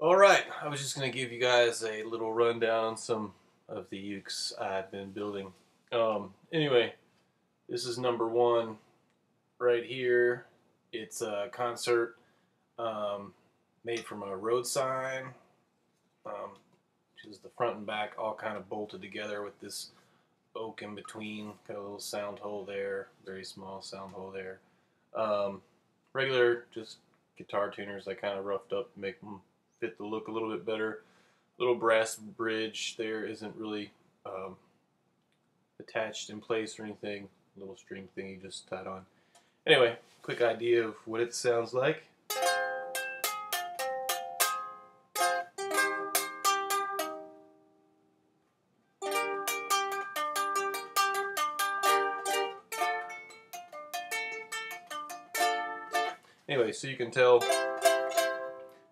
Alright, I was just going to give you guys a little rundown on some of the ukes I've been building. Anyway, this is number one right here. It's a concert made from a road sign, which is the front and back all kind of bolted together with this oak in between. Got a little sound hole there, very small sound hole there. Regular, just guitar tuners I kind of roughed up to make them fit the look a little bit better. Little brass bridge there isn't really attached in place or anything. Little string thing you just tied on. Anyway, quick idea of what it sounds like. Anyway, so you can tell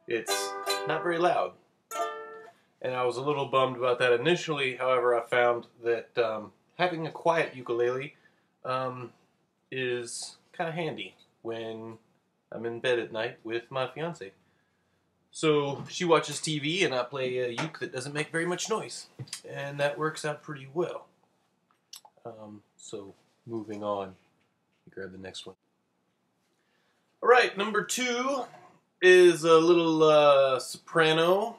it's not very loud. And I was a little bummed about that initially. However, I found that having a quiet ukulele is kind of handy when I'm in bed at night with my fiance. So she watches TV and I play a uke that doesn't make very much noise. And that works out pretty well. So moving on, grab the next one. Alright, number two is a little soprano.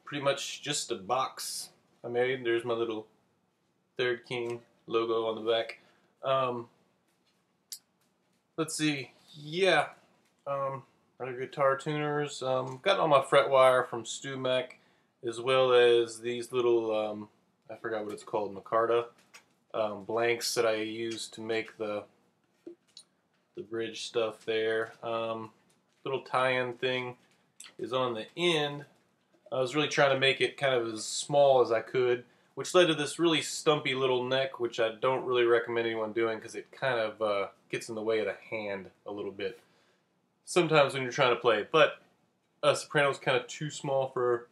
Pretty much just a box I made. There's my little Third King logo on the back. Let's see. Yeah. Other guitar tuners. Got all my fret wire from StewMac, as well as these little, I forgot what it's called, micarta blanks that I used to make the bridge stuff there. Little tie-in thing is on the end. I was really trying to make it kind of as small as I could, which led to this really stumpy little neck, which I don't really recommend anyone doing because it kind of gets in the way of the hand a little bit sometimes when you're trying to play. But a soprano is kind of too small for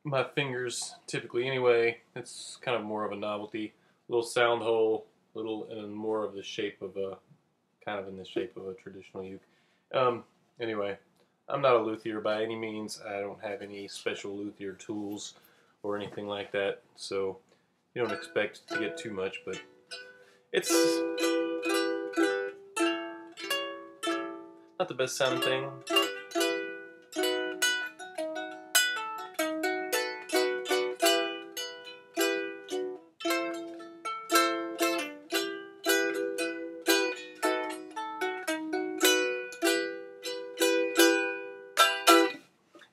my fingers typically anyway. It's kind of more of a novelty. Little sound hole, little, and more of the shape of a, kind of in the shape of a traditional uke. Anyway, I'm not a luthier by any means. I don't have any special luthier tools or anything like that, so you don't expect to get too much, but it's not the best sounding thing.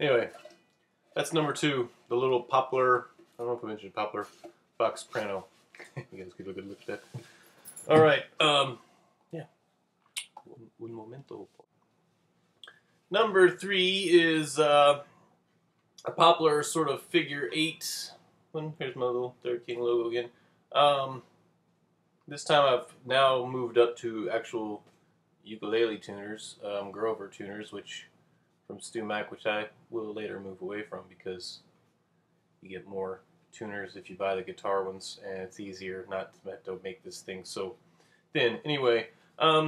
Anyway, that's number two, the little poplar, I don't know if I mentioned poplar, box soprano. You guys could look at that. Alright, yeah. Un momento. Number three is a poplar sort of figure eight. Here's my little Third King logo again. This time I've now moved up to actual ukulele tuners, Grover tuners, which from StewMac, which I will later move away from because you get more tuners if you buy the guitar ones, and it's easier not to have to make this thing so thin. Anyway,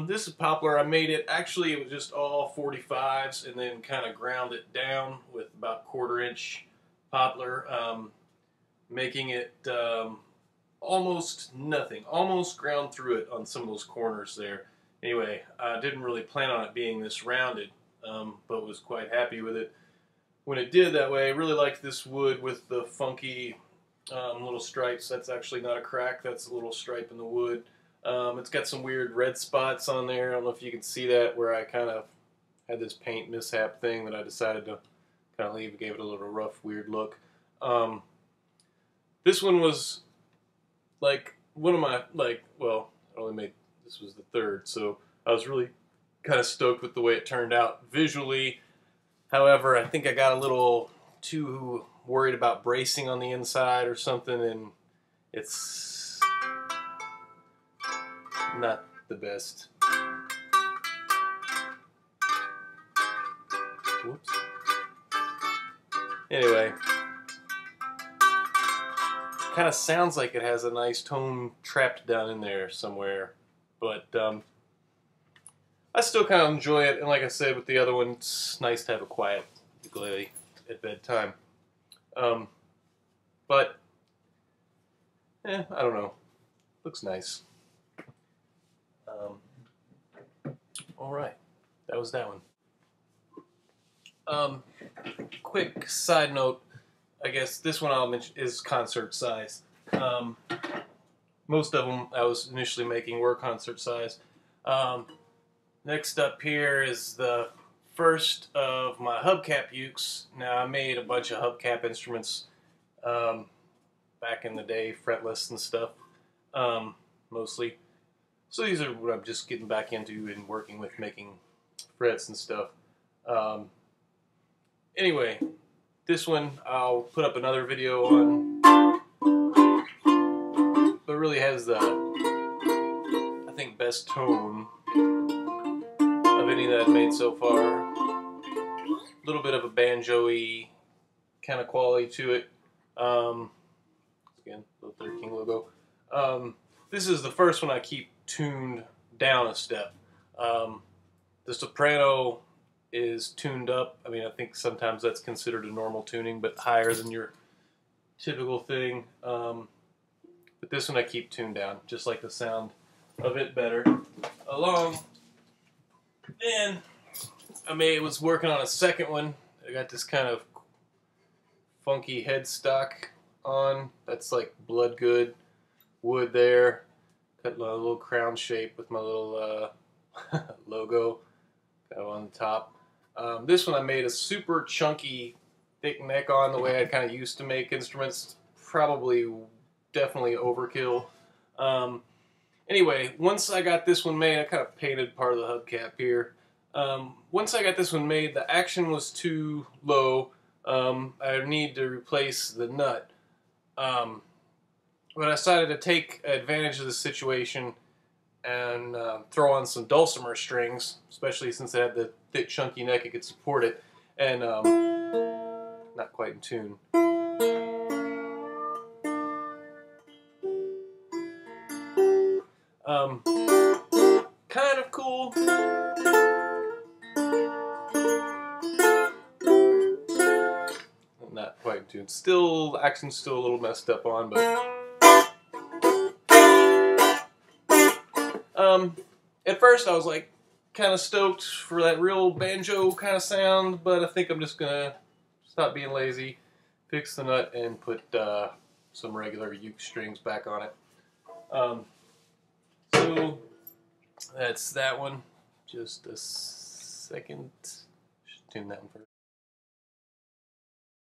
this is poplar. I made it, actually it was just all 45s and then kind of ground it down with about 1/4 inch poplar, making it almost nothing, almost ground through it on some of those corners there. Anyway, I didn't really plan on it being this rounded, but was quite happy with it when it did that way. I really liked this wood with the funky little stripes. That's actually not a crack, that's a little stripe in the wood. It's got some weird red spots on there. I don't know if you can see that, where I kind of had this paint mishap thing that I decided to kind of leave. Gave it a little rough, weird look. This one was like one of my, well, I only made, this was the third, so I was really kind of stoked with the way it turned out visually. However, I think I got a little too worried about bracing on the inside or something, and it's not the best. Whoops. Anyway, kind of sounds like it has a nice tone trapped down in there somewhere, but I still kind of enjoy it, and like I said with the other one, it's nice to have a quiet ukulele at bedtime. But I don't know. Looks nice. All right, that was that one. Quick side note. I guess this one I'll mention is concert size. Most of them I was initially making were concert size. Next up here is the first of my hubcap ukes. Now I made a bunch of hubcap instruments back in the day, fretless and stuff, mostly. So these are what I'm just getting back into and working with, making frets and stuff. Anyway, this one I'll put up another video on, but it really has the, I think, best tone of any that I've made so far. A little bit of a banjo-y kind of quality to it. Again, little 13 logo. This is the first one I keep tuned down a step. The soprano is tuned up. I mean, I think sometimes that's considered a normal tuning, but higher than your typical thing. But this one I keep tuned down, just like the sound of it better. Then I was working on a second one. I got this kind of funky headstock on. That's like blood good wood there. Cut my little crown shape with my little logo kind of on the top. This one I made a super chunky, thick neck on, the way I kind of used to make instruments. Definitely overkill. Anyway, once I got this one made, I kind of painted part of the hubcap here. Once I got this one made, the action was too low. I need to replace the nut. But I decided to take advantage of the situation and throw on some dulcimer strings, especially since it had the thick, chunky neck, it could support it, and not quite in tune. Kind of cool. Not quite in tune. Still, the action's still a little messed up on, but at first I was like kind of stoked for that real banjo kind of sound, but I think I'm just gonna stop being lazy, fix the nut, and put some regular uke strings back on it. So that's that one. Just a second. Should tune that one first.